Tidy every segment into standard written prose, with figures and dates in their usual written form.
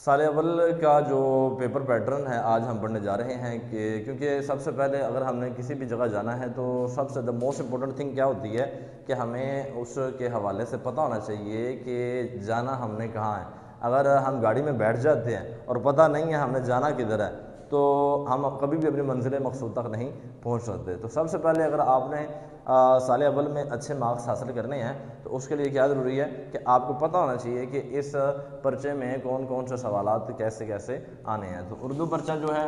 سال اول کا جو پیپر پیٹرن ہے آج ہم پڑھنے جا رہے ہیں کہ کیونکہ سب سے پہلے اگر ہم نے کسی بھی جگہ جانا ہے تو سب سے موسٹ امپورٹنٹ تھنگ کیا ہوتی ہے کہ ہمیں اس کے حوالے سے پتہ ہونا چاہیے کہ جانا ہم نے کہاں ہے۔ اگر ہم گاڑی میں بیٹھ جاتے ہیں اور پتہ نہیں ہے ہم نے جانا کدھر ہے تو ہم کبھی بھی اپنی منزل مقصود تک نہیں پہنچ سکتے۔ تو سب سے پہلے اگر آپ نے سال اول میں اچھے مارکس حاصل کرنے ہیں تو اس کے لیے کیا ضروری ہے کہ آپ کو پتہ ہونا چاہیے کہ اس پرچے میں کون کون سے سوالات کیسے کیسے آنے ہیں۔ تو اردو پرچہ جو ہے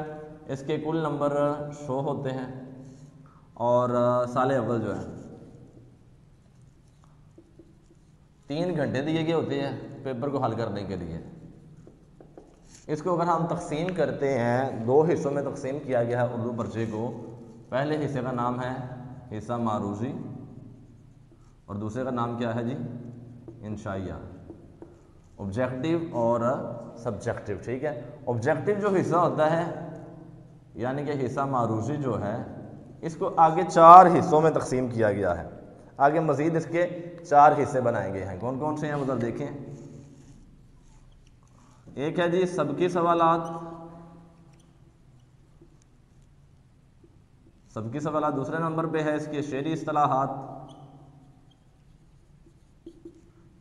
اس کے کل نمبر 100 ہوتے ہیں اور سال اول جو ہے 3 گھنٹے دیے گئے ہوتے ہیں پیپر کو حل کرنے کے لیے۔ اس کو اگر ہم تقسیم کرتے ہیں 2 حصوں میں تقسیم کیا گیا ہے اردو پرچے کو۔ پہلے حصے کا نام ہے حصہ معروضی اور دوسرے کا نام کیا ہے جی انشائیہ، آبجیکٹیو اور سبجیکٹیو، ٹھیک ہے۔ آبجیکٹیو جو حصہ ہوتا ہے یعنی کہ حصہ معروضی جو ہے اس کو آگے 4 حصوں میں تقسیم کیا گیا ہے۔ آگے مزید اس کے 4 حصے بنائے گئے ہیں۔ کون کون سے ہیں ذرا دیکھیں۔ ایک ہے جی سبقی سوالات، سبقی سوالات۔ دوسرے نمبر پہ ہے اس کے شعری اصطلاحات،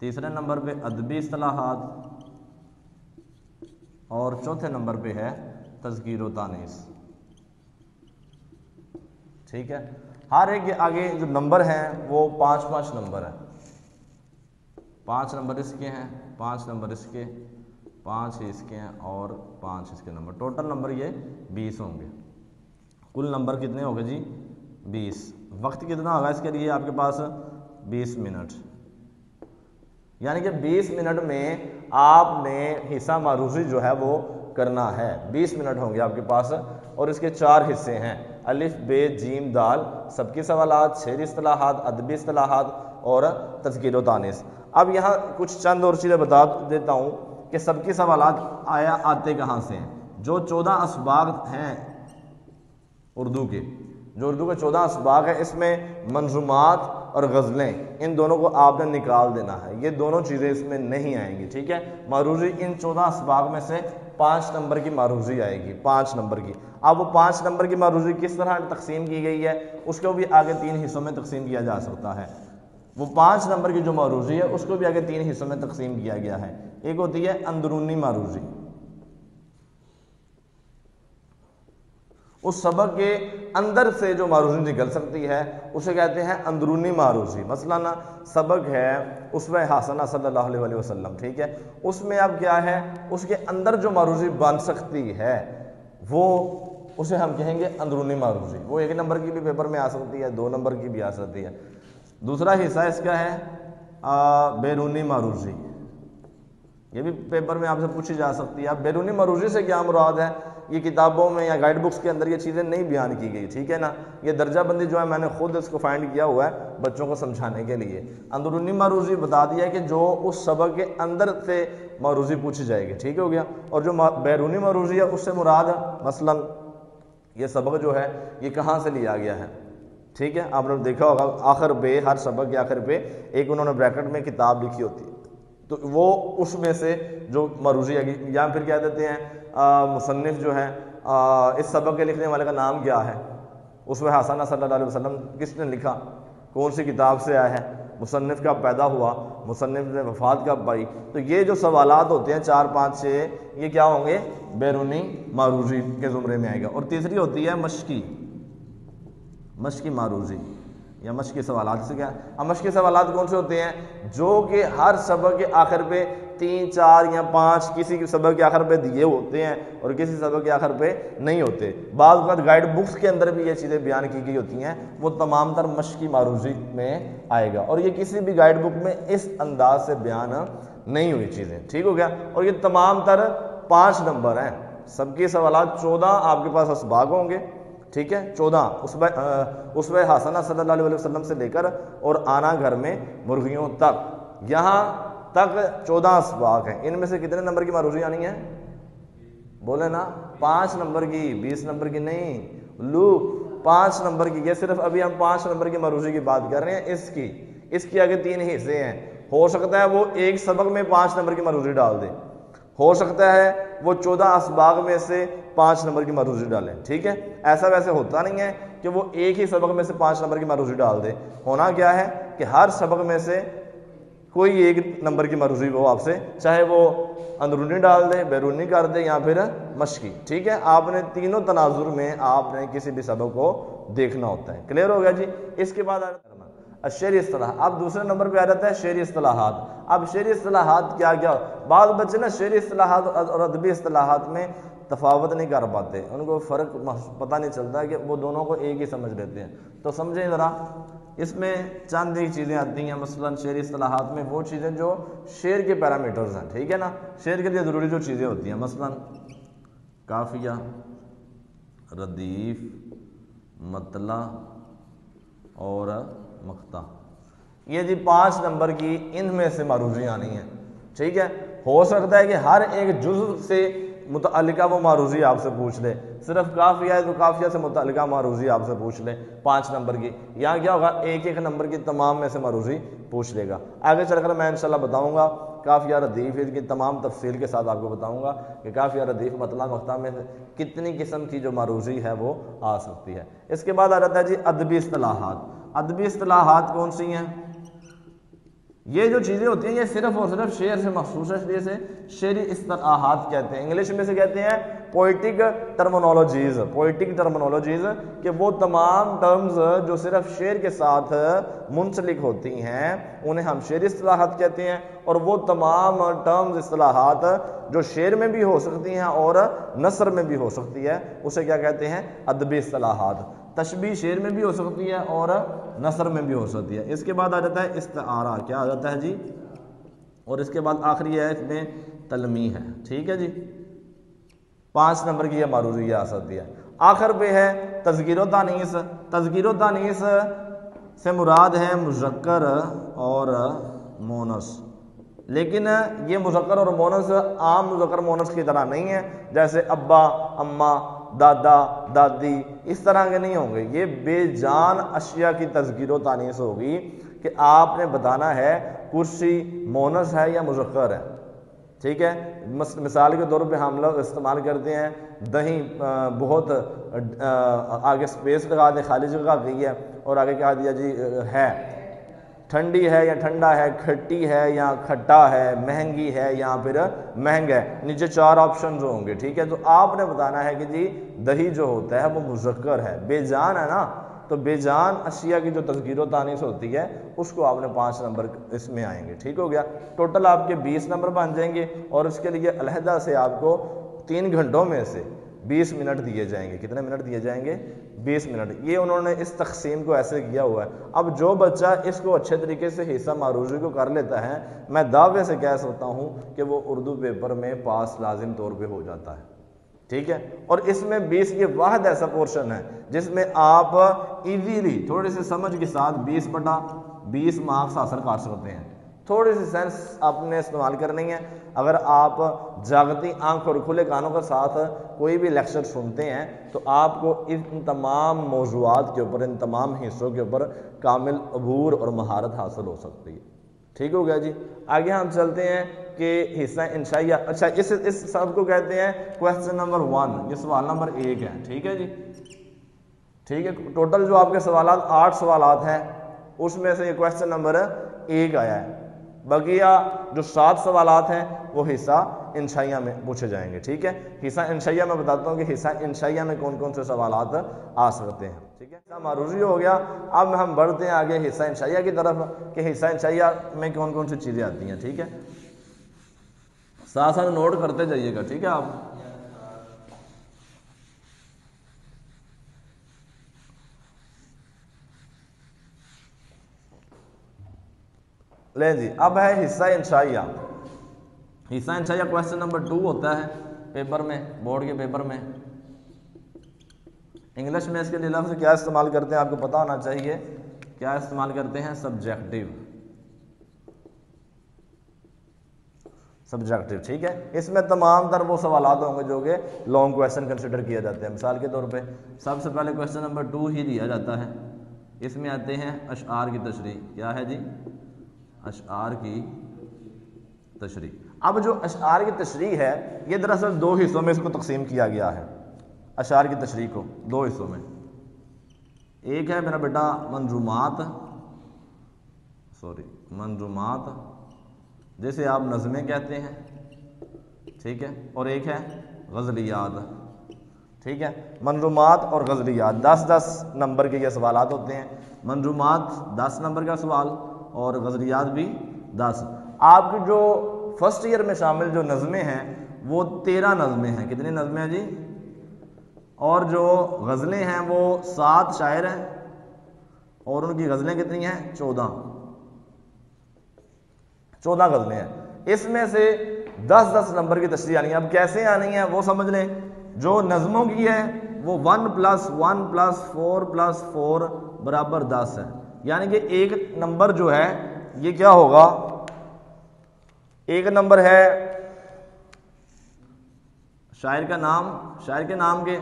تیسرے نمبر پہ ادبی اصطلاحات اور چوتھے نمبر پہ ہے تذکیر و تانیث، ٹھیک ہے۔ ہر ایک کے آگے جو نمبر ہیں وہ 5 نمبر ہیں۔ 5 نمبر اس کے ہیں، 5 نمبر اس کے، 5 اس کے ہیں اور 5 اس کے نمبر۔ ٹوٹل نمبر یہ 20 ہوں گے۔ کل نمبر کتنے ہوگے جی 20۔ وقت کتنا ہوگا اس کے لیے آپ کے پاس 20 منٹ، یعنی کہ 20 منٹ میں آپ نے حصہ معروضی جو ہے وہ کرنا ہے۔ 20 منٹ ہوں گے آپ کے پاس اور اس کے 4 حصے ہیں الف ب جیم دال، سبقی سوالات، شعری اصطلاحات، ادبی اصطلاحات اور تذکیر و تانیث۔ اب یہاں کچھ چند اور چیزیں بتا دیتا ہوں کہ سبقی سوالات آتے کہاں سے ہیں۔ جو 14 اسباق ہیں اردو کے، جو اردو کے 14 اسباق ہیں اس میں منظومات اور غزلیں ان دونوں کو آپ نے نکال دینا ہے۔ یہ دونوں چیزیں اس میں نہیں آئیں گی، ٹھیک ہے۔ معروضی ان 14 اسباق میں سے 5 نمبر کی معروضی آئے گی، 5 نمبر کی۔ اب وہ 5 نمبر کی معروضی کس طرح تقسیم کی گئی ہے اس کو بھی آگے 3 حصوں میں تقسیم کیا جا سکتا ہے۔ وہ 5 نمبر کی جو معروضی ہے اس کو بھی آگے 3 حصوں میں تقسیم کیا گیا ہے۔ ایک ہوتی ہے اندرونی معروضی، اس سبق کے اندر سے جو معروضی نکل سکتی ہے اسے کہتے ہیں اندرونی معروضی۔ مثلا سبق ہے اسوہ حسنہ صلی اللہ علیہ وسلم، ٹھیک ہے۔ اس میں اب کیا ہے اس کے اندر جو معروضی بن سکتی ہے وہ اسے ہم کہیں گے اندرونی معروضی۔ وہ 1 نمبر کی بھی پیپر میں آ سکتی ہے، 2 نمبر کی بھی آ سکتی ہے۔ دوسرا حصہ اس کا ہے بیرونی معروضی، یہ بھی پیپر میں آپ سے پوچھی جا سکتی ہے۔ اب بیرونی معروضی سے کیا مراد ہے یہ کتابوں میں یا گائیڈ بکس کے اندر یہ چیزیں نہیں بیان کی گئی، ٹھیک ہے نا۔ یہ درجہ بندی جو ہے میں نے خود اس کو فائنڈ کیا ہوا ہے بچوں کو سمجھانے کے لیے۔ اندرونی معروضی بتا دیا کہ جو اس سبق کے اندر سے معروضی پوچھی جائے گی، ٹھیک ہو گیا۔ اور جو بیرونی معروضی ہے اس سے مراد مثلا یہ سبق جو ہے یہ کہاں سے لیا گیا ہے، ٹھیک ہے۔ آپ نے دیکھا ہوگا آخر پہ ہر سبق کے آخر پہ ایک انہوں نے بریکٹ میں کتاب لکھی ہوتی ہے تو وہ اس میں سے جو معروضی ہے یا پھر کیا دیتے ہیں مصنف جو ہے اس سبق کے لکھنے والے کا نام کیا ہے، اسوہ حسنہ صلی اللہ علیہ وسلم کس نے لکھا، کون سی کتاب سے آیا ہے، مصنف کب پیدا ہوا، مصنف نے وفات کب پائی۔ تو یہ جو سوالات ہوتے ہیں 4 5 6 یہ کیا ہوں گے بیرونی معروضی کے زمرے میں آئے گا۔ اور تیسری ہوتی ہے مشقی معروضی یا مشقی سوالات سے کیا۔ اب مشقی سوالات کون سے ہوتے ہیں جو کہ ہر سبق کے آخر پہ 3 4 یا 5 کسی کے سبق کے آخر پہ دیے ہوتے ہیں اور کسی سبق کے آخر پہ نہیں ہوتے۔ بعض اوقات گائیڈ بکس کے اندر بھی یہ چیزیں بیان کی گئی ہوتی ہیں، وہ تمام تر مشقی معروضی میں آئے گا اور یہ کسی بھی گائیڈ بک میں اس انداز سے بیان نہیں ہوئی چیزیں، ٹھیک ہو گیا۔ اور یہ تمام تر 5 نمبر ہیں۔ سبقی سوالات 14 آپ کے پاس اسباق ہوں گے، ٹھیک ہے۔ 14 اسوہ حسنہ صلی اللہ علیہ وسلم سے لے کر اور آنا گھر میں مرغیوں تک، یہاں تک 14 اسباق ہیں۔ ان میں سے کتنے نمبر کی معروضی آنی ہے بولے نا 5 نمبر کی، 20 نمبر کی نہیں، 5 نمبر کی۔ یہ صرف ابھی ہم 5 نمبر کی معروضی کی بات کر رہے ہیں۔ اس کی آگے 3 حصے ہیں۔ ہو سکتا ہے وہ ایک سبق میں 5 نمبر کی معروضی ڈال دے، ہو سکتا ہے وہ 14 اسباغ میں سے 5 نمبر کی معروضی ڈالیں، ٹھیک ہے، ایسا ویسے ہوتا نہیں ہے کہ وہ ایک ہی سبق میں سے 5 نمبر کی معروضی ڈال دے، ہونا کیا ہے کہ ہر سبق میں سے کوئی ایک نمبر کی معروضی وہ آپ سے، چاہے وہ اندرونی ڈال دے، بیرونی کر دے یا پھر مشقی، ٹھیک ہے، آپ نے تینوں تناظر میں آپ نے کسی بھی سبق کو دیکھنا ہوتا ہے۔ کلیئر ہو گیا جی؟ اس کے بعد شعری اصطلاح، اب دوسرے نمبر پہ آ جاتا ہے شعری اصطلاحات۔ اب شعری اصطلاحات کیا کیا، بعض بچے نا شعری اصطلاحات اور ادبی اصطلاحات میں تفاوت نہیں کر پاتے، ان کو فرق پتہ نہیں چلتا کہ وہ دونوں کو ایک ہی سمجھ لیتے ہیں، تو سمجھیں ذرا، اس میں چند ایک چیزیں آتی ہیں، مثلا شعری اصطلاحات میں وہ چیزیں جو شعر کے پیرامیٹرز ہیں، ٹھیک ہے نا، شعر کے لیے ضروری جو چیزیں ہوتی ہیں، مثلا قافیہ، ردیف، مطلع اور مقطع، یہ جی 5 نمبر کی ان میں سے معروضی آنی ہیں، ٹھیک ہے۔ ہو سکتا ہے کہ ہر ایک جزء سے متعلقہ وہ معروضی آپ سے پوچھ لے، صرف قافیہ ہے تو قافیہ سے متعلقہ معروضی آپ سے پوچھ لے 5 نمبر کی، یہاں کیا ہوگا ایک ایک نمبر کی تمام میں سے معروضی پوچھ لے گا۔ آگے چل کر میں انشاءاللہ بتاؤں گا قافیہ ردیف، اس کی تمام تفصیل کے ساتھ آپ کو بتاؤں گا کہ قافیہ ردیف مطلع مقطع میں کتنی قسم کی جو معروضی ہے وہ آ سکتی ہے۔ اس کے بعد آ جاتا ہے جی ادبی اصطلاحات۔ ادبی اصطلاحات کون سی ہیں؟ یہ جو چیزیں ہوتی ہیں یہ صرف اور صرف شعر سے مخصوص ہے، اس لیے سے شعری اصطلاحات کہتے ہیں، انگلش میں سے کہتے ہیں پوئٹک ٹرمنالوجیز، پوئٹک ٹرمنالوجیز، کہ وہ تمام ٹرمز جو صرف شعر کے ساتھ منسلک ہوتی ہیں انہیں ہم شعری اصطلاحات کہتے ہیں، اور وہ تمام ٹرمز اصطلاحات جو شعر میں بھی ہو سکتی ہیں اور نثر میں بھی ہو سکتی ہے اسے کیا کہتے ہیں؟ ادبی اصطلاحات۔ تشبیہ شعر میں بھی ہو سکتی ہے اور نثر میں بھی ہو سکتی ہے۔ اس کے بعد آ جاتا ہے استعارہ، کیا آ جاتا ہے جی؟ اور اس کے بعد آخری ہے اس میں تلمیح ہے، ٹھیک ہے جی، 5 نمبر کی یہ معروضی آ سکتی ہے۔ آخر پہ ہے تذکیر و تانیث۔ تذکیر و تانیث سے مراد ہے مذکر اور مونث، لیکن یہ مذکر اور مونث عام مذکر مونث کی طرح نہیں ہے، جیسے ابا، اماں، دادا، دادی، اس طرح کے نہیں ہوں گے، یہ بے جان اشیاء کی تذکیر و تانیث ہوگی کہ آپ نے بتانا ہے کرسی مونث ہے یا مذکر ہے، ٹھیک ہے۔ مثال کے طور پہ ہم لوگ استعمال کرتے ہیں دہی، بہت آگے سپیس لگا دیں، خالی جگہ گئی ہے اور آگے کہا دیا جی ہے، ٹھنڈی ہے یا ٹھنڈا ہے، کھٹی ہے یا کھٹا ہے، مہنگی ہے یا پھر مہنگا ہے، نیچے 4 آپشنز ہوں گے، ٹھیک ہے۔ تو آپ نے بتانا ہے کہ جی دہی جو ہوتا ہے وہ مذکر ہے، بے جان ہے نا، تو بے جان اشیاء کی جو تذکیر و تانیث ہوتی ہے اس کو آپ نے 5 نمبر اس میں آئیں گے، ٹھیک ہو گیا۔ ٹوٹل آپ کے 20 نمبر بن جائیں گے، اور اس کے لیے علیحدہ سے آپ کو 3 گھنٹوں میں سے 20 منٹ دیے جائیں گے۔ کتنے منٹ دیے جائیں گے؟ 20 منٹ۔ یہ انہوں نے اس تقسیم کو ایسے کیا ہوا ہے۔ اب جو بچہ اس کو اچھے طریقے سے حصہ معروضی کو کر لیتا ہے، میں دعوے سے کہہ سکتا ہوں کہ وہ اردو پیپر میں پاس لازم طور پہ ہو جاتا ہے، ٹھیک ہے۔ اور اس میں 20 یہ واحد ایسا پورشن ہے جس میں آپ ایزیلی تھوڑے سے سمجھ کے ساتھ 20/20 مارکس حاصل کر سکتے ہیں۔ تھوڑی سی سینس آپ نے استعمال کرنی ہے۔ اگر آپ جاگتی آنکھ اور کھلے کانوں کے ساتھ کوئی بھی لیکچر سنتے ہیں تو آپ کو ان تمام موضوعات کے اوپر، ان تمام حصوں کے اوپر کامل عبور اور مہارت حاصل ہو سکتی ہے، ٹھیک ہو گیا جی۔ آگے ہم چلتے ہیں کہ حصہ انشائیہ، اچھا اس سب کو کہتے ہیں کویسچن نمبر 1، یہ سوال نمبر 1 ہے، ٹھیک ہے جی، ٹھیک ہے۔ ٹوٹل جو آپ کے سوالات 8 سوالات ہیں اس میں سے یہ کویسچن نمبر 1 آیا ہے، بقیہ جو 7 سوالات ہیں وہ حصہ انشائیہ میں پوچھے جائیں گے، ٹھیک ہے۔ حصہ انشائیہ میں بتاتا ہوں کہ حصہ انشائیہ میں کون کون سے سوالات آ سکتے ہیں، ٹھیک ہے۔ حصہ معروضی ہو گیا، اب ہم بڑھتے ہیں آگے حصہ انشائیہ کی طرف کہ حصہ انشائیہ میں کون کون سی چیزیں آتی ہیں، ٹھیک ہے۔ ساتھ ساتھ نوٹ کرتے جائیے گا، ٹھیک ہے آپ۔ لیں جی، اب ہے حصہ انشائیہ۔ حصہ انشائیہ کویسچن نمبر 2 ہوتا ہے پیپر میں، بورڈ کے پیپر میں۔ انگلش میں اس کے لیے لفظ کیا استعمال کرتے ہیں آپ کو پتہ ہونا چاہیے، کیا استعمال کرتے ہیں؟ سبجیکٹیو، سبجیکٹیو، ٹھیک ہے۔ اس میں تمام تر وہ سوالات ہوں گے جو کہ لانگ کویسچن کنسیڈر کیا جاتے ہیں۔ مثال کے طور پہ سب سے پہلے کویسچن نمبر 2 ہی دیا جاتا ہے، اس میں آتے ہیں اشعار کی تشریح، کیا ہے جی؟ اشعار کی تشریح۔ اب جو اشعار کی تشریح ہے یہ دراصل دو حصوں میں اس کو تقسیم کیا گیا ہے، اشعار کی تشریح کو دو حصوں میں۔ ایک ہے میرا بیٹا منظومات جیسے آپ نظمیں کہتے ہیں، ٹھیک ہے، اور ایک ہے غزلیات، ٹھیک ہے۔ منظومات اور غزلیات 10 نمبر کے یہ سوالات ہوتے ہیں، منظومات 10 نمبر کا سوال اور غزلیات بھی 10۔ آپ کی جو فرسٹ ایئر میں شامل جو نظمیں ہیں وہ 13 نظمیں ہیں، کتنی نظمیں ہیں جی؟ اور جو غزلیں ہیں وہ 7 شاعر ہیں اور ان کی غزلیں کتنی ہیں؟ 14 غزلیں ہیں۔ اس میں سے 10 نمبر کی تشریح آنی ہے۔ اب کیسے آنی ہے وہ سمجھ لیں۔ جو نظموں کی ہے وہ 1 + 1 + 4 + 4 = 10 ہے، یعنی کہ ایک نمبر جو ہے یہ کیا ہوگا؟ ایک نمبر ہے شاعر کا نام، شاعر کے نام کے،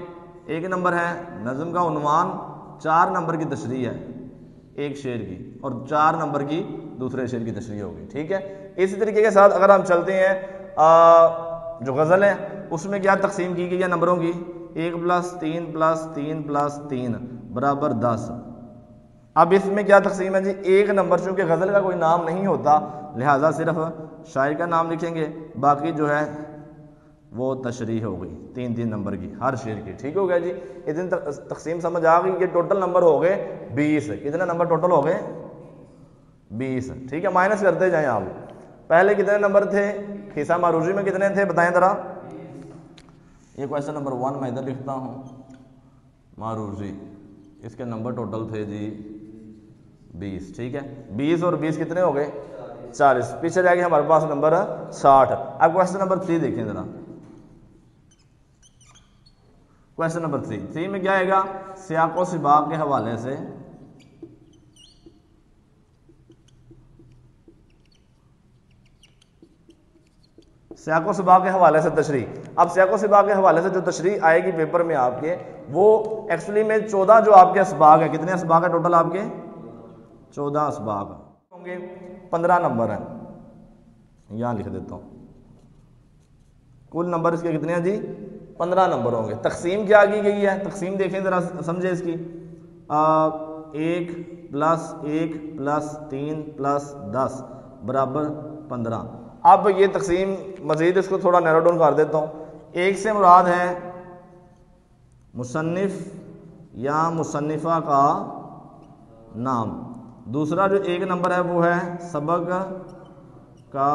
ایک نمبر ہے نظم کا عنوان، 4 نمبر کی تشریح ہے ایک شعر کی، اور 4 نمبر کی دوسرے شعر کی تشریح ہوگی، ٹھیک ہے۔ اسی طریقے کے ساتھ اگر ہم چلتے ہیں جو غزل ہے اس میں کیا تقسیم کی گئی ہے نمبروں کی؟ 1 + 3 + 3 + 3 = 10۔ اب اس میں کیا تقسیم ہے جی؟ ایک نمبر، چونکہ غزل کا کوئی نام نہیں ہوتا لہٰذا صرف شاعر کا نام لکھیں گے، باقی جو ہے وہ تشریح ہو گئی 3 نمبر کی ہر شعر کی، ٹھیک ہو گیا جی۔ اتنی تقسیم سمجھ آ گئی۔ یہ ٹوٹل نمبر ہو گئے 20۔ کتنے نمبر ٹوٹل ہو گئے؟ 20، ٹھیک ہے۔ مائنس کرتے جائیں آپ۔ پہلے کتنے نمبر تھے؟ حصہ معروضی میں کتنے تھے بتائیں ذرا؟ یہ کویسچن نمبر 1 میں ادھر لکھتا ہوں، معروضی، اس کے نمبر ٹوٹل تھے جی 20، ٹھیک ہے۔ 20 اور 20 کتنے ہو گئے؟ 40۔ پیچھے جا کے ہمارے پاس نمبر 60۔ اب کویسچن نمبر 3 دیکھیں ذرا۔ کویسچن نمبر 3 میں کیا آئے گا؟ سیاق و سباق کے حوالے سے سیاق و سباق کے حوالے سے تشریح۔ اب سیاق و سباق کے حوالے سے جو تشریح آئے گی پیپر میں آپ کے، وہ ایکچولی میں 14 جو آپ کے اسباق ہیں، کتنے اسباق ہیں ٹوٹل آپ کے؟ 14 اسباق ہوں گے، 15 نمبر ہیں، یہاں لکھ دیتا ہوں۔ کل نمبر اس کے کتنے ہیں جی؟ 15 نمبر ہوں گے۔ تقسیم کیا کی گئی ہے؟ تقسیم دیکھیں ذرا، سمجھے اس کی۔ 1 + 1 + 3 + 10 = 15۔ اب یہ تقسیم مزید اس کو تھوڑا نیرو ڈاؤن کر دیتا ہوں۔ 1 سے مراد ہے مصنف یا مصنفہ کا نام، دوسرا جو 1 نمبر ہے وہ ہے سبق کا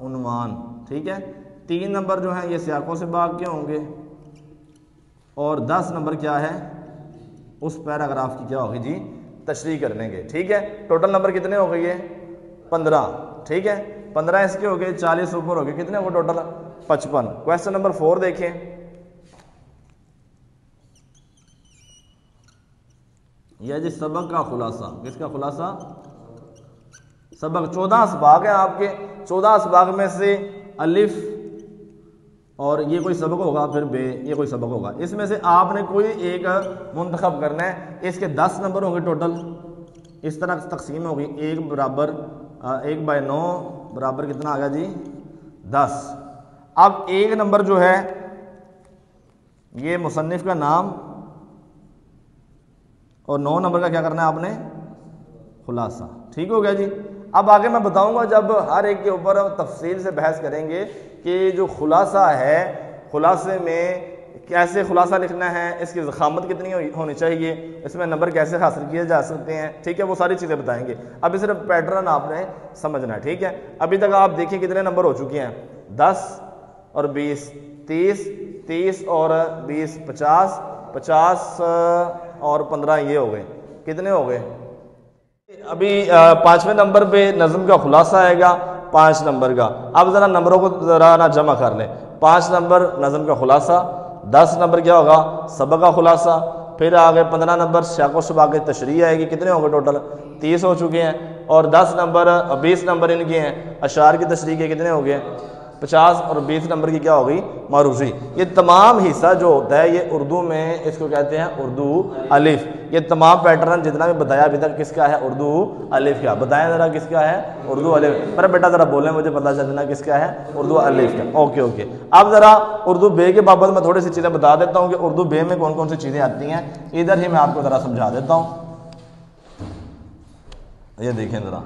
عنوان، ٹھیک ہے۔ 3 نمبر جو ہیں یہ سیاق و سباق کے ہوں گے، اور 10 نمبر کیا ہے؟ اس پیراگراف کی کیا ہوگی جی؟ تشریح کرنے کے، ٹھیک ہے۔ ٹوٹل نمبر کتنے ہو گئے؟ 15، ٹھیک ہے۔ 15 اس کے ہو گئے، 40 اوپر ہو گئے، کتنے ہو گئے ٹوٹل؟ 55۔ کویسچن نمبر 4 دیکھیں۔ یہ جی سبق کا خلاصہ، کس کا خلاصہ؟ سبق 14 اسباق ہیں آپ کے، 14 اسباق میں سے الف اور یہ کوئی سبق ہوگا، پھر بے یہ کوئی سبق ہوگا، اس میں سے آپ نے کوئی ایک منتخب کرنا ہے۔ اس کے 10 نمبر ہوں گے ٹوٹل، اس طرح تقسیم ہوگی، 1 = 1/9 برابر کتنا آ گیا جی؟ 10۔ اب 1 نمبر جو ہے یہ مصنف کا نام، اور 9 نمبر کا کیا کرنا ہے آپ نے؟ خلاصہ، ٹھیک ہو گیا جی۔ اب آگے میں بتاؤں گا جب ہر ایک کے اوپر تفصیل سے بحث کریں گے کہ جو خلاصہ ہے، خلاصے میں کیسے خلاصہ لکھنا ہے، اس کی ضخامت کتنی ہونی چاہیے، اس میں نمبر کیسے حاصل کیے جا سکتے ہیں، ٹھیک ہے، وہ ساری چیزیں بتائیں گے۔ ابھی صرف پیٹرن آپ نے سمجھنا ہے، ٹھیک ہے۔ ابھی تک آپ دیکھیں کتنے نمبر ہو چکے ہیں؟ 10 اور 20 30، 30 اور 20 50، 50 اور 15 یہ ہو گئے، کتنے ہو گئے؟ ابھی 5ویں نمبر پہ نظم کا خلاصہ آئے گا 5 نمبر کا۔ اب ذرا نمبروں کو ذرا نہ جمع کر لیں۔ 5 نمبر نظم کا خلاصہ، 10 نمبر کیا ہوگا؟ سبق کا خلاصہ، پھر آگے 15 نمبر سیاق و سباق کی تشریح آئے گی، کتنے ہوں گے ٹوٹل؟ 30 ہو چکے ہیں، اور 10 نمبر 20 نمبر ان کے ہیں اشعار کی تشریح کے، کتنے ہو گئے؟ 50 اور 20 نمبر کی کیا ہوگی معروضی. یہ تمام حصہ جو ہوتا ہے یہ اردو میں اس کو کہتے ہیں اردو الف. یہ تمام پیٹرن جتنا بھی بتایا ابھی تک کس کا ہے اردو الف کا. بتائیں ذرا کس کا ہے اردو الف. میرا بیٹا ذرا بولیں مجھے پتہ چلنا کس کا ہے اردو الف کا. Okay okay. اب ذرا اردو بے کے بابت میں تھوڑی سی چیزیں بتا دیتا ہوں کہ اردو بے میں کون کون سی چیزیں آتی ہیں. ادھر ہی میں آپ کو ذرا سمجھا دیتا ہوں. یہ دیکھیں ذرا,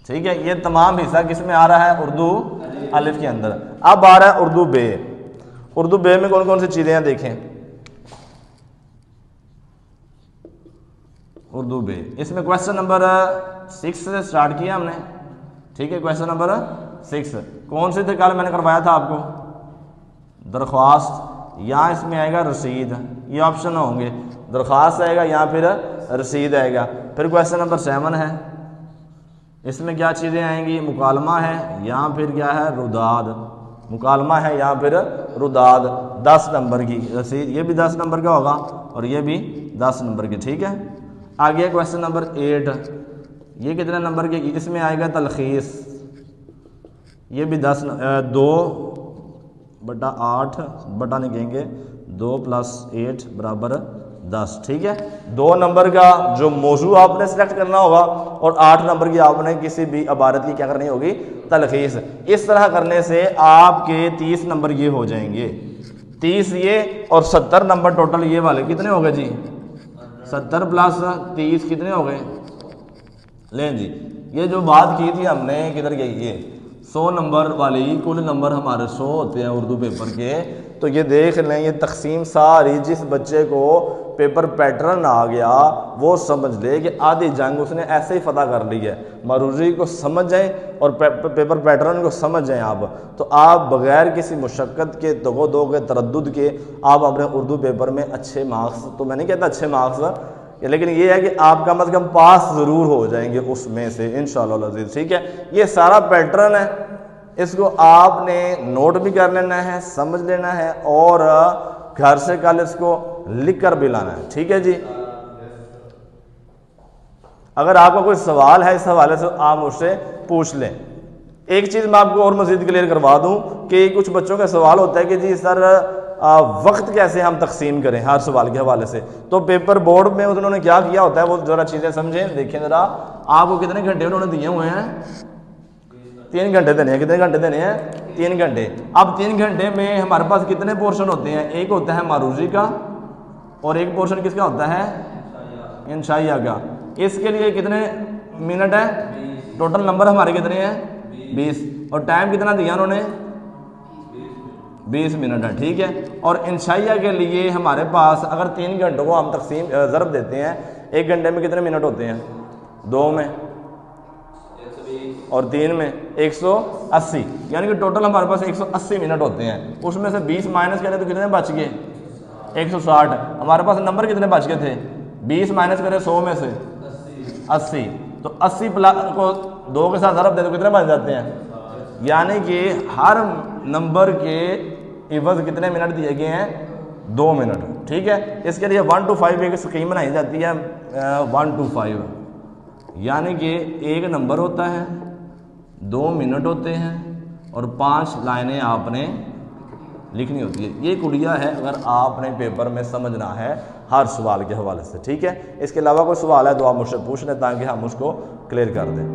ٹھیک ہے, یہ تمام حصہ کس میں آ رہا ہے اردو الف کے اندر. اب آ رہا ہے اردو بے. اردو بے میں کون کون سی چیزیں ہیں دیکھیں. اردو بے, اس میں کویسچن نمبر 6 سے سٹارٹ کیا ہم نے, ٹھیک ہے. کویسچن نمبر 6 کون سے تھے کل میں نے کروایا تھا آپ کو, درخواست, یہاں اس میں آئے گا رسید, یہ آپشن ہوں گے, درخواست آئے گا یہاں پھر رسید آئے گا. پھر کویسچن نمبر 7 ہے, اس میں کیا چیزیں آئیں گی, مکالمہ ہے, یہاں پھر کیا ہے رداد, مکالمہ ہے یہاں پھر رداد. 10 نمبر کی رسید, یہ بھی 10 نمبر کا ہوگا اور یہ بھی 10 نمبر کی, ٹھیک ہے. آگے کویسچن نمبر 8, یہ کتنے نمبر کے, اس میں آئے گا تلخیص, یہ بھی 2/8 بٹا لکھیں گے 2 + 8 = 10, ٹھیک ہے. 2 نمبر کا جو موضوع آپ نے سلیکٹ کرنا ہوگا اور 8 نمبر کی آپ نے کسی بھی عبارت کی کیا کرنی ہوگی تلخیص. اس طرح کرنے سے آپ کے 30 نمبر یہ ہو جائیں گے. 30 یہ اور 70 نمبر ٹوٹل یہ والے کتنے ہو گئے جی, 70 + 30 کتنے ہو گئے. لیں جی, یہ جو بات کی تھی ہم نے کدھر گئی, یہ 100 نمبر والی کل نمبر ہمارے 100 ہوتے ہیں اردو پیپر کے. تو یہ دیکھ لیں, یہ تقسیم ساری جس بچے کو پیپر پیٹرن آ گیا وہ سمجھ لے کہ آدھی جنگ اس نے ایسے ہی فتح کر لی ہے. معروضی کو سمجھ جائیں اور پیپر پیٹرن کو سمجھ جائیں آپ, تو آپ بغیر کسی مشقت کے دو کے تردد کے آپ اپنے اردو پیپر میں اچھے مارکس, تو میں نہیں کہتا اچھے مارکس, لیکن یہ ہے کہ آپ کم از کم پاس ضرور ہو جائیں گے اس میں سے انشاءاللہ العزیز, ٹھیک ہے. یہ سارا پیٹرن ہے, اس کو آپ نے نوٹ بھی کر لینا ہے, سمجھ لینا ہے اور گھر سے کل اس کو لکھ کر بھی لانا ہے, ٹھیک ہے جی. اگر آپ کا کوئی سوال ہے اس حوالے سے آپ مجھ سے پوچھ لیں. ایک چیز میں آپ کو اور مزید کلیئر کروا دوں کہ کچھ بچوں کا سوال ہوتا ہے کہ جی سر وقت کیسے ہم تقسیم کریں ہر سوال کے حوالے سے. تو پیپر بورڈ میں انہوں نے کیا کیا ہوتا ہے وہ ذرا چیزیں سمجھیں. دیکھیں ذرا, آپ کو کتنے گھنٹے انہوں نے دیے ہوئے ہیں, 3 گھنٹے دینے ہیں. کتنے گھنٹے دینے ہیں 3 گھنٹے. اب 3 گھنٹے میں ہمارے پاس کتنے پورشن ہوتے ہیں, ایک ہوتا ہے معروضی کا اور ایک پورشن کس کا ہوتا ہے انشائیہ کا. اس کے لیے کتنے منٹ ہے, ٹوٹل نمبر ہمارے کتنے ہیں 20, اور ٹائم کتنا دیا انہوں نے 20 منٹ ہے, ٹھیک ہے. اور انشائیہ کے لیے ہمارے پاس اگر 3 گھنٹوں کو ہم تقسیم ضرب دیتے ہیں, 1 گھنٹے میں کتنے منٹ ہوتے ہیں, 2 میں اور 3 میں 180, یعنی کہ ٹوٹل ہمارے پاس 180 منٹ ہوتے ہیں. اس میں سے 20 مائنس کریں تو کتنے بچ گئے 160. ہمارے پاس نمبر کتنے بچ گئے تھے, 20 مائنس کریں 100 میں سے 80, تو 80 کو 2 کے ساتھ ضرب دے تو کتنے بچ جاتے ہیں. یعنی کہ ہر نمبر کے عوض کتنے منٹ دیے گئے ہیں 2 منٹ, ٹھیک ہے. اس کے لیے 1 to 5 ایک اسکیم بنائی جاتی ہے, 1 to 5, یعنی کہ ایک نمبر ہوتا ہے, 2 منٹ ہوتے ہیں اور 5 لائنیں آپ نے لکھنی ہوتی ہے. یہ کڑیا ہے اگر آپ نے پیپر میں سمجھنا ہے ہر سوال کے حوالے سے, ٹھیک ہے. اس کے علاوہ کوئی سوال ہے تو آپ مجھ سے پوچھ لیں تاکہ ہم اس کو کلیئر کر دیں.